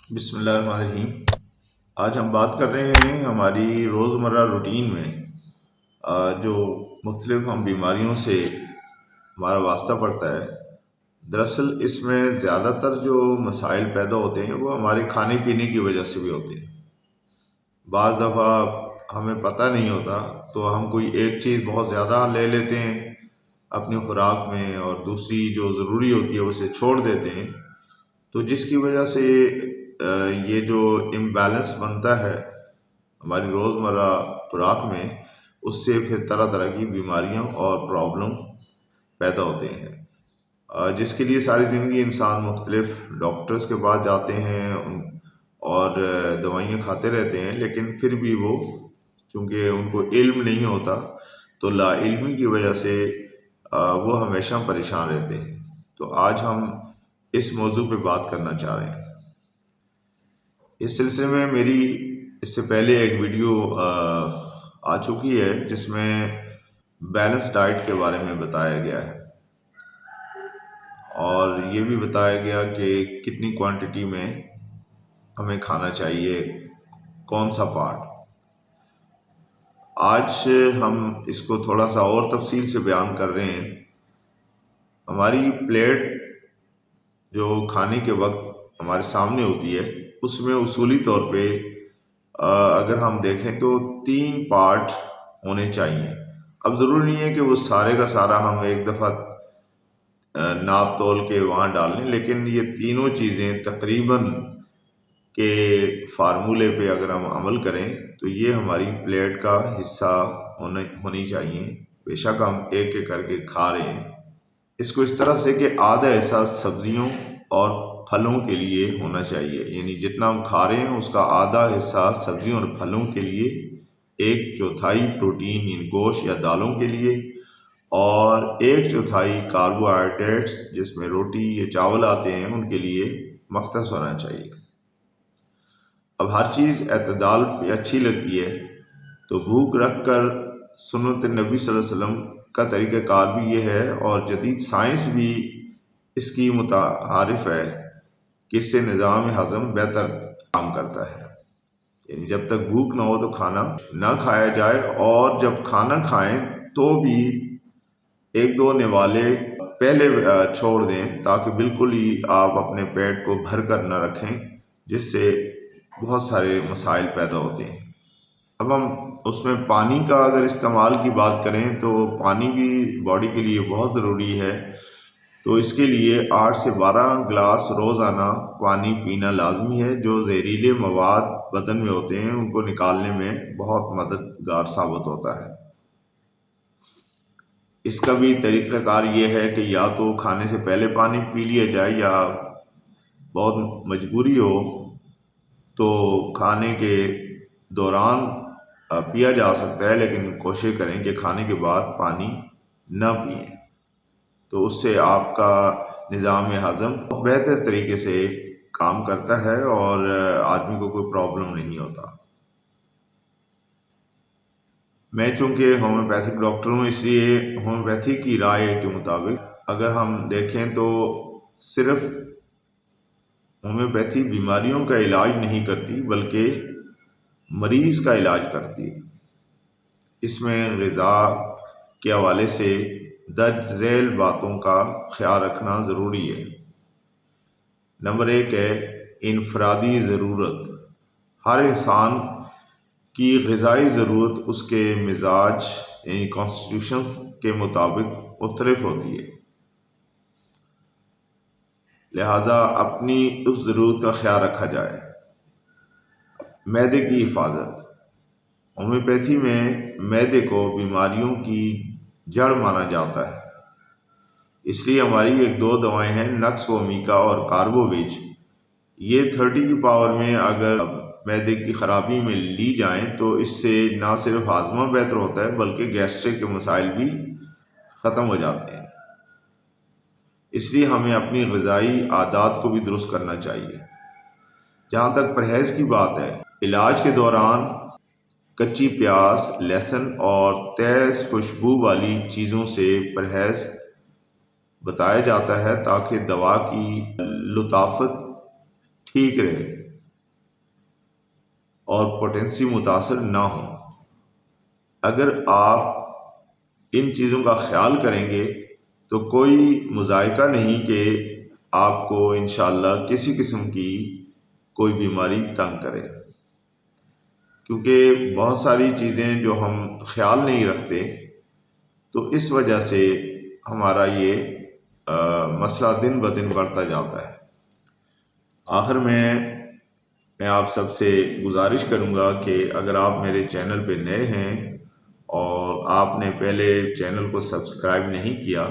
بسم اللہ الرحمن الرحیم۔ آج ہم بات کر رہے ہیں ہماری روزمرہ روٹین میں جو مختلف ہم بیماریوں سے ہمارا واسطہ پڑتا ہے۔ دراصل اس میں زیادہ تر جو مسائل پیدا ہوتے ہیں وہ ہمارے کھانے پینے کی وجہ سے بھی ہوتے ہیں۔ بعض دفعہ ہمیں پتہ نہیں ہوتا تو ہم کوئی ایک چیز بہت زیادہ لے لیتے ہیں اپنی خوراک میں، اور دوسری جو ضروری ہوتی ہے اسے چھوڑ دیتے ہیں، تو جس کی وجہ سے یہ جو امبیلنس بنتا ہے ہماری روزمرہ خوراک میں، اس سے پھر طرح طرح کی بیماریاں اور پرابلم پیدا ہوتے ہیں، جس کے لیے ساری زندگی انسان مختلف ڈاکٹرز کے پاس جاتے ہیں اور دوائیاں کھاتے رہتے ہیں، لیکن پھر بھی وہ چونکہ ان کو علم نہیں ہوتا تو لا علمی کی وجہ سے وہ ہمیشہ پریشان رہتے ہیں۔ تو آج ہم اس موضوع پہ بات کرنا چاہ رہے ہیں۔ اس سلسلے میں میری اس سے پہلے ایک ویڈیو آ چکی ہے جس میں بیلنس ڈائٹ کے بارے میں بتایا گیا ہے، اور یہ بھی بتایا گیا کہ کتنی کوانٹٹی میں ہمیں کھانا چاہیے، کون سا پارٹ۔ آج ہم اس کو تھوڑا سا اور تفصیل سے بیان کر رہے ہیں۔ ہماری پلیٹ جو کھانے کے وقت ہمارے سامنے ہوتی ہے، اس میں اصولی طور پہ اگر ہم دیکھیں تو 3 پارٹ ہونے چاہیے۔ اب ضروری نہیں ہے کہ وہ سارے کا سارا ہم ایک دفعہ ناپ تول کے وہاں ڈال لیں، لیکن یہ تینوں چیزیں تقریباً کے فارمولے پہ اگر ہم عمل کریں تو یہ ہماری پلیٹ کا حصہ ہونی چاہیے۔ بے شک ہم ایک ایک کر کے کھا رہے ہیں، اس کو اس طرح سے کہ آدھا حصہ سبزیوں اور پھلوں کے لیے ہونا چاہیے، یعنی جتنا ہم کھا رہے ہیں اس کا آدھا حصہ سبزیوں اور پھلوں کے لیے، 1/4 پروٹین یعنی گوشت یا دالوں کے لیے، اور 1/4 کاربوہائیڈریٹس جس میں روٹی یا چاول آتے ہیں ان کے لیے مختص ہونا چاہیے۔ اب ہر چیز اعتدال پہ اچھی لگتی ہے تو بھوک رکھ کر سنت نبی صلی اللہ علیہ وسلم کا طریقہ کار بھی یہ ہے، اور جدید سائنس بھی اس کی متعارف ہے کہ اس سے نظام ہضم بہتر کام کرتا ہے۔ یعنی جب تک بھوک نہ ہو تو کھانا نہ کھایا جائے، اور جب کھانا کھائیں تو بھی 1-2 نوالے پہلے چھوڑ دیں تاکہ بالکل ہی آپ اپنے پیٹ کو بھر کر نہ رکھیں، جس سے بہت سارے مسائل پیدا ہوتے ہیں۔ اب ہم اس میں پانی کا اگر استعمال کی بات کریں تو پانی بھی باڈی کے لیے بہت ضروری ہے، تو اس کے لیے 8 سے 12 گلاس روزانہ پانی پینا لازمی ہے، جو زہریلے مواد بدن میں ہوتے ہیں ان کو نکالنے میں بہت مددگار ثابت ہوتا ہے۔ اس کا بھی طریقہ کار یہ ہے کہ یا تو کھانے سے پہلے پانی پی لیا جائے، یا بہت مجبوری ہو تو کھانے کے دوران پیا جا سکتا ہے، لیکن کوشش کریں کہ کھانے کے بعد پانی نہ پئیں، تو اس سے آپ کا نظام ہضم بہتر طریقے سے کام کرتا ہے اور آدمی کو کوئی پرابلم نہیں ہوتا۔ میں چونکہ ہومیوپیتھک ڈاکٹر ہوں، اس لیے ہومیوپیتھی کی رائے کے مطابق اگر ہم دیکھیں تو صرف ہومیوپیتھی بیماریوں کا علاج نہیں کرتی بلکہ مریض کا علاج کرتی ہے۔ اس میں غذا کے حوالے سے درج ذیل باتوں کا خیال رکھنا ضروری ہے۔ نمبر 1 ہے انفرادی ضرورت۔ ہر انسان کی غذائی ضرورت اس کے مزاج یعنی کانسٹیٹیوشنز کے مطابق مختلف ہوتی ہے، لہذا اپنی اس ضرورت کا خیال رکھا جائے۔ معدے کی حفاظت۔ ہومیوپیتھی میں معدے کو بیماریوں کی جڑ مانا جاتا ہے، اس لیے ہماری 1-2 دوائیں ہیں، نکس وومیکا اور کاربوویج۔ یہ 30 کی پاور میں اگر معدے کی خرابی میں لی جائیں تو اس سے نہ صرف ہاضمہ بہتر ہوتا ہے بلکہ گیسٹرک کے مسائل بھی ختم ہو جاتے ہیں۔ اس لیے ہمیں اپنی غذائی عادات کو بھی درست کرنا چاہیے۔ جہاں تک پرہیز کی بات ہے، علاج کے دوران کچی پیاز، لہسن اور تیز خوشبو والی چیزوں سے پرہیز بتایا جاتا ہے تاکہ دوا کی لطافت ٹھیک رہے۔ اور پوٹینسی متاثر نہ ہوں۔ اگر آپ ان چیزوں کا خیال کریں گے تو کوئی مذائقہ نہیں کہ آپ کو انشاءاللہ کسی قسم کی کوئی بیماری تنگ کرے، کیونکہ بہت ساری چیزیں جو ہم خیال نہیں رکھتے تو اس وجہ سے ہمارا یہ مسئلہ دن بدن بڑھتا جاتا ہے۔ آخر میں آپ سب سے گزارش کروں گا کہ اگر آپ میرے چینل پہ نئے ہیں اور آپ نے پہلے چینل کو سبسکرائب نہیں کیا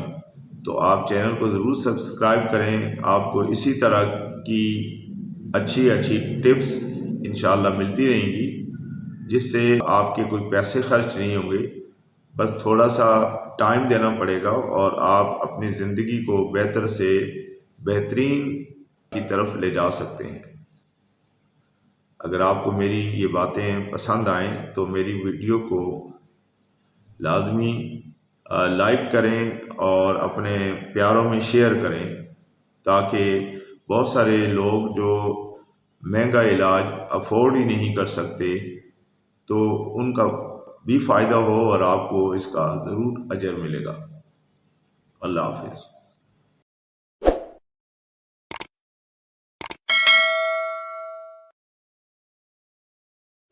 تو آپ چینل کو ضرور سبسکرائب کریں۔ آپ کو اسی طرح کی اچھی ٹپس انشاءاللہ ملتی رہیں گی، جس سے آپ کے کوئی پیسے خرچ نہیں ہوں گے، بس تھوڑا سا ٹائم دینا پڑے گا اور آپ اپنی زندگی کو بہتر سے بہترین کی طرف لے جا سکتے ہیں۔ اگر آپ کو میری یہ باتیں پسند آئیں تو میری ویڈیو کو لازمی لائک کریں اور اپنے پیاروں میں شیئر کریں، تاکہ بہت سارے لوگ جو مہنگا علاج افورڈ ہی نہیں کر سکتے تو ان کا بھی فائدہ ہو اور آپ کو اس کا ضرور اجر ملے گا۔ اللہ حافظ۔